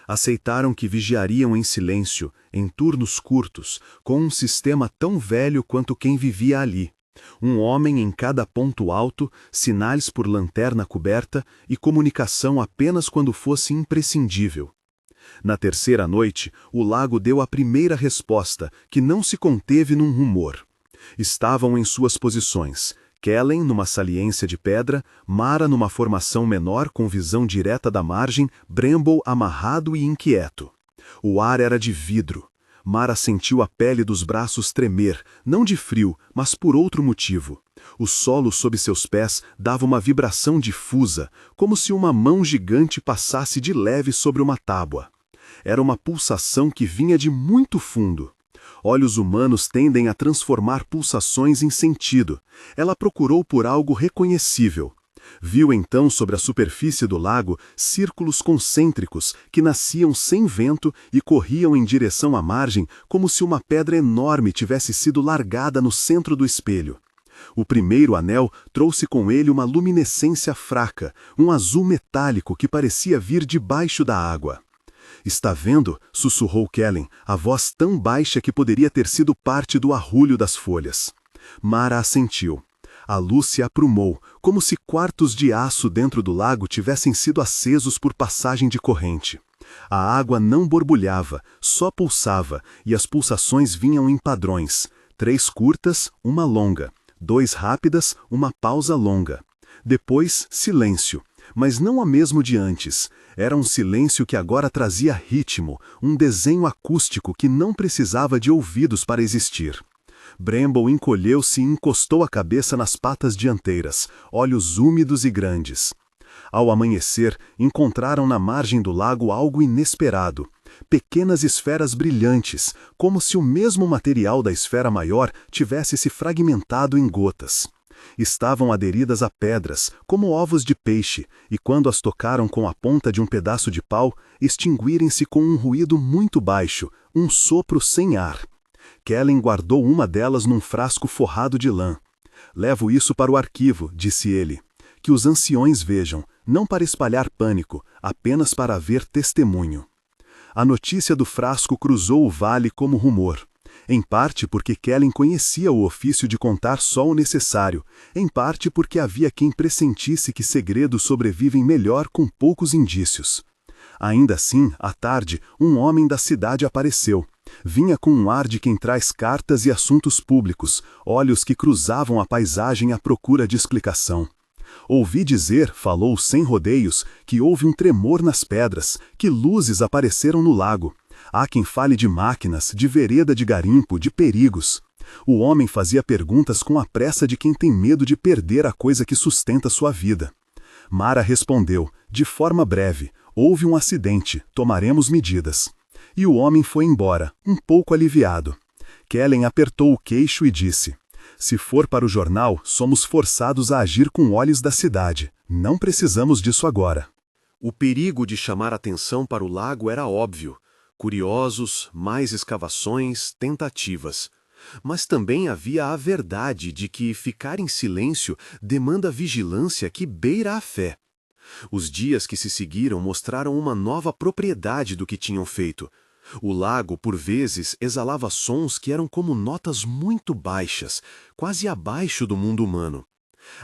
Aceitaram que vigiariam em silêncio, em turnos curtos, com um sistema tão velho quanto quem vivia ali. Um homem em cada ponto alto, sinais por lanterna coberta e comunicação apenas quando fosse imprescindível. Na terceira noite, o lago deu a primeira resposta, que não se conteve num rumor. Estavam em suas posições. Kellen numa saliência de pedra, Mara numa formação menor com visão direta da margem, Bramble amarrado e inquieto. O ar era de vidro. Mara sentiu a pele dos braços tremer, não de frio, mas por outro motivo. O solo sob seus pés dava uma vibração difusa, como se uma mão gigante passasse de leve sobre uma tábua. Era uma pulsação que vinha de muito fundo. Olhos humanos tendem a transformar pulsações em sentido. Ela procurou por algo reconhecível. Viu então sobre a superfície do lago círculos concêntricos que nasciam sem vento e corriam em direção à margem como se uma pedra enorme tivesse sido largada no centro do espelho. O primeiro anel trouxe com ele uma luminescência fraca, um azul metálico que parecia vir debaixo da água. "Está vendo?", sussurrou Kellen, a voz tão baixa que poderia ter sido parte do arrulho das folhas. Mara assentiu. A luz se aprumou, como se quartos de aço dentro do lago tivessem sido acesos por passagem de corrente. A água não borbulhava, só pulsava, e as pulsações vinham em padrões. 3 curtas, uma longa. 2 rápidas, uma pausa longa. Depois, silêncio. Mas não a mesmo de antes. Era um silêncio que agora trazia ritmo, um desenho acústico que não precisava de ouvidos para existir. Bramble encolheu-se e encostou a cabeça nas patas dianteiras, olhos úmidos e grandes. Ao amanhecer, encontraram na margem do lago algo inesperado. Pequenas esferas brilhantes, como se o mesmo material da esfera maior tivesse se fragmentado em gotas. Estavam aderidas a pedras, como ovos de peixe, e quando as tocaram com a ponta de um pedaço de pau, extinguirem-se com um ruído muito baixo, um sopro sem ar. Kellen guardou uma delas num frasco forrado de lã. "Levo isso para o arquivo", disse ele. "Que os anciões vejam, não para espalhar pânico, apenas para haver testemunho." A notícia do frasco cruzou o vale como rumor. Em parte porque Kellen conhecia o ofício de contar só o necessário, em parte porque havia quem pressentisse que segredos sobrevivem melhor com poucos indícios. Ainda assim, à tarde, um homem da cidade apareceu. Vinha com um ar de quem traz cartas e assuntos públicos, olhos que cruzavam a paisagem à procura de explicação. "Ouvi dizer", falou sem rodeios, "que houve um tremor nas pedras, que luzes apareceram no lago. Há quem fale de máquinas, de vereda de garimpo, de perigos." O homem fazia perguntas com a pressa de quem tem medo de perder a coisa que sustenta sua vida. Mara respondeu, de forma breve: "Houve um acidente, tomaremos medidas." E o homem foi embora, um pouco aliviado. Kellen apertou o queixo e disse: "Se for para o jornal, somos forçados a agir com olhos da cidade. Não precisamos disso agora." O perigo de chamar atenção para o lago era óbvio. Curiosos, mais escavações, tentativas. Mas também havia a verdade de que ficar em silêncio demanda vigilância que beira a fé. Os dias que se seguiram mostraram uma nova propriedade do que tinham feito. O lago, por vezes, exalava sons que eram como notas muito baixas, quase abaixo do mundo humano.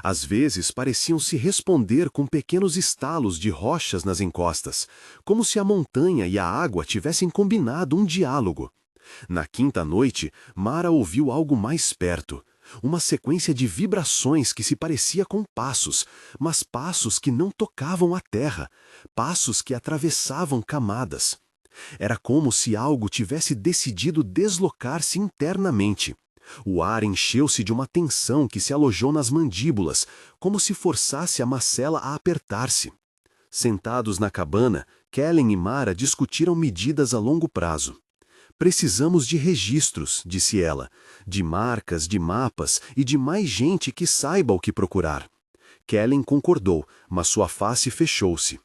Às vezes pareciam se responder com pequenos estalos de rochas nas encostas, como se a montanha e a água tivessem combinado um diálogo. Na quinta noite, Mara ouviu algo mais perto. Uma sequência de vibrações que se parecia com passos, mas passos que não tocavam a terra, passos que atravessavam camadas. Era como se algo tivesse decidido deslocar-se internamente. O ar encheu-se de uma tensão que se alojou nas mandíbulas, como se forçasse a macela a apertar-se. Sentados na cabana, Kellen e Mara discutiram medidas a longo prazo. Precisamos de registros, disse ela, de marcas, de mapas e de mais gente que saiba o que procurar. Kellen concordou, mas sua face fechou-se.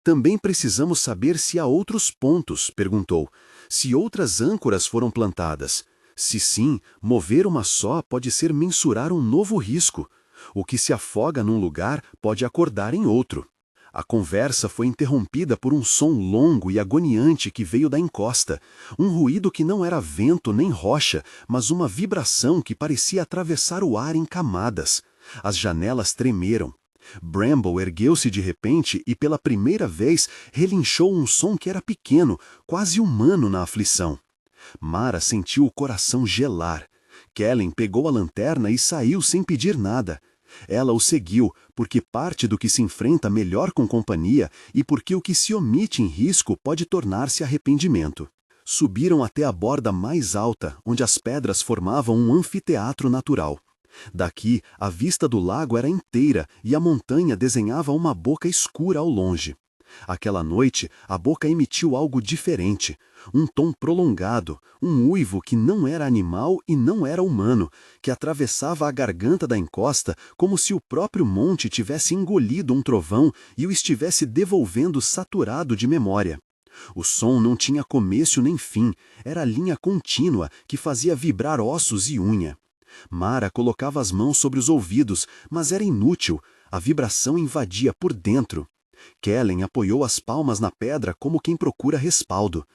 Também precisamos saber se há outros pontos, perguntou. Se outras âncoras foram plantadas. Se sim, mover uma só pode ser mensurar um novo risco. O que se afoga num lugar pode acordar em outro. A conversa foi interrompida por um som longo e agoniante que veio da encosta, um ruído que não era vento nem rocha, mas uma vibração que parecia atravessar o ar em camadas. As janelas tremeram. Bramble ergueu-se de repente e pela primeira vez relinchou um som que era pequeno, quase humano na aflição. Mara sentiu o coração gelar. Kellen pegou a lanterna e saiu sem pedir nada. Ela o seguiu, porque parte do que se enfrenta melhor com companhia e porque o que se omite em risco pode tornar-se arrependimento. Subiram até a borda mais alta, onde as pedras formavam um anfiteatro natural. Daqui, a vista do lago era inteira e a montanha desenhava uma boca escura ao longe. Aquela noite, a boca emitiu algo diferente, um tom prolongado, um uivo que não era animal e não era humano, que atravessava a garganta da encosta como se o próprio monte tivesse engolido um trovão e o estivesse devolvendo saturado de memória. O som não tinha começo nem fim, era linha contínua que fazia vibrar ossos e unha. Mara colocava as mãos sobre os ouvidos, mas era inútil, a vibração invadia por dentro. Kellen apoiou as palmas na pedra como quem procura respaldo.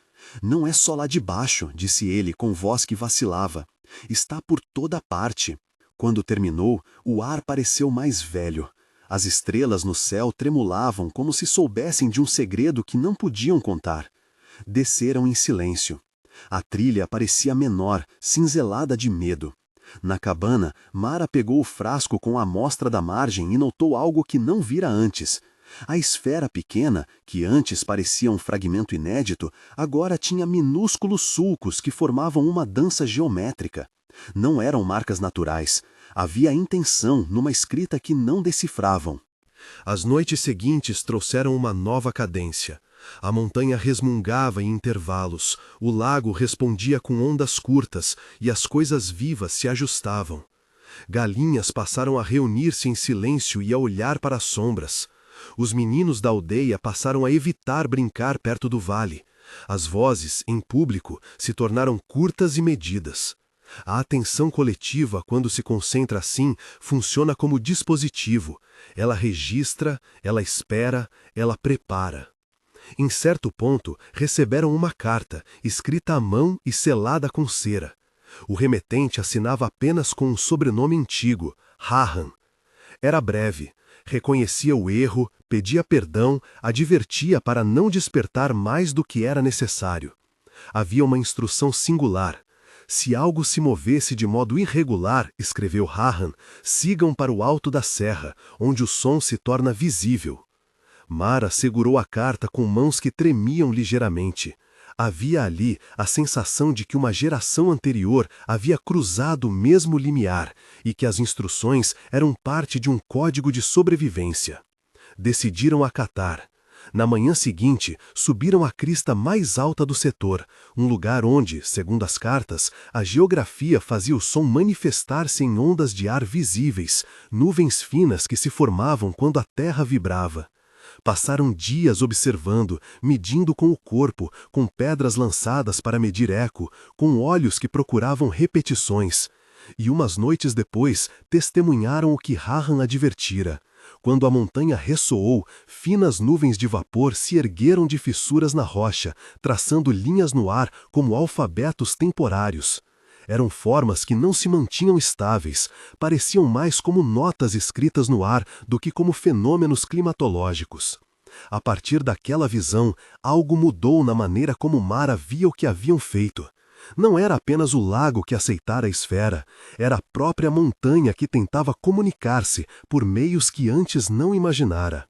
Não é só lá de baixo, disse ele com voz que vacilava. Está por toda parte. Quando terminou, o ar pareceu mais velho. As estrelas no céu tremulavam como se soubessem de um segredo que não podiam contar. Desceram em silêncio. A trilha parecia menor, cinzelada de medo. Na cabana, Mara pegou o frasco com a amostra da margem e notou algo que não vira antes. A esfera pequena, que antes parecia um fragmento inédito, agora tinha minúsculos sulcos que formavam uma dança geométrica. Não eram marcas naturais. Havia intenção numa escrita que não decifravam. As noites seguintes trouxeram uma nova cadência. A montanha resmungava em intervalos, o lago respondia com ondas curtas e as coisas vivas se ajustavam. Galinhas passaram a reunir-se em silêncio e a olhar para as sombras. Os meninos da aldeia passaram a evitar brincar perto do vale. As vozes, em público, se tornaram curtas e medidas. A atenção coletiva, quando se concentra assim, funciona como dispositivo. Ela registra, ela espera, ela prepara. Em certo ponto, receberam uma carta, escrita à mão e selada com cera. O remetente assinava apenas com um sobrenome antigo, Hahan. Era breve. Reconhecia o erro, pedia perdão, advertia para não despertar mais do que era necessário. Havia uma instrução singular. Se algo se movesse de modo irregular, escreveu Hahan, sigam para o alto da serra, onde o som se torna visível. Mara segurou a carta com mãos que tremiam ligeiramente. Havia ali a sensação de que uma geração anterior havia cruzado o mesmo limiar e que as instruções eram parte de um código de sobrevivência. Decidiram acatar. Na manhã seguinte, subiram a crista mais alta do setor, um lugar onde, segundo as cartas, a geografia fazia o som manifestar-se em ondas de ar visíveis, nuvens finas que se formavam quando a terra vibrava. Passaram dias observando, medindo com o corpo, com pedras lançadas para medir eco, com olhos que procuravam repetições. E umas noites depois, testemunharam o que Hahan advertira. Quando a montanha ressoou, finas nuvens de vapor se ergueram de fissuras na rocha, traçando linhas no ar como alfabetos temporários. Eram formas que não se mantinham estáveis, pareciam mais como notas escritas no ar do que como fenômenos climatológicos. A partir daquela visão, algo mudou na maneira como Mara via o que haviam feito. Não era apenas o lago que aceitara a esfera, era a própria montanha que tentava comunicar-se por meios que antes não imaginara.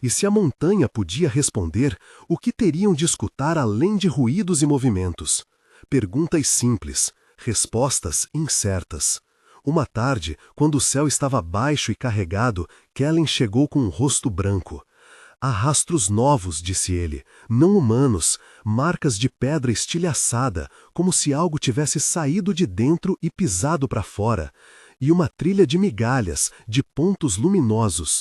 E se a montanha podia responder, o que teriam de escutar além de ruídos e movimentos? Perguntas simples, respostas incertas. Uma tarde, quando o céu estava baixo e carregado, Kellen chegou com um rosto branco. Há rastros novos, disse ele, não humanos, marcas de pedra estilhaçada, como se algo tivesse saído de dentro e pisado para fora, e uma trilha de migalhas, de pontos luminosos.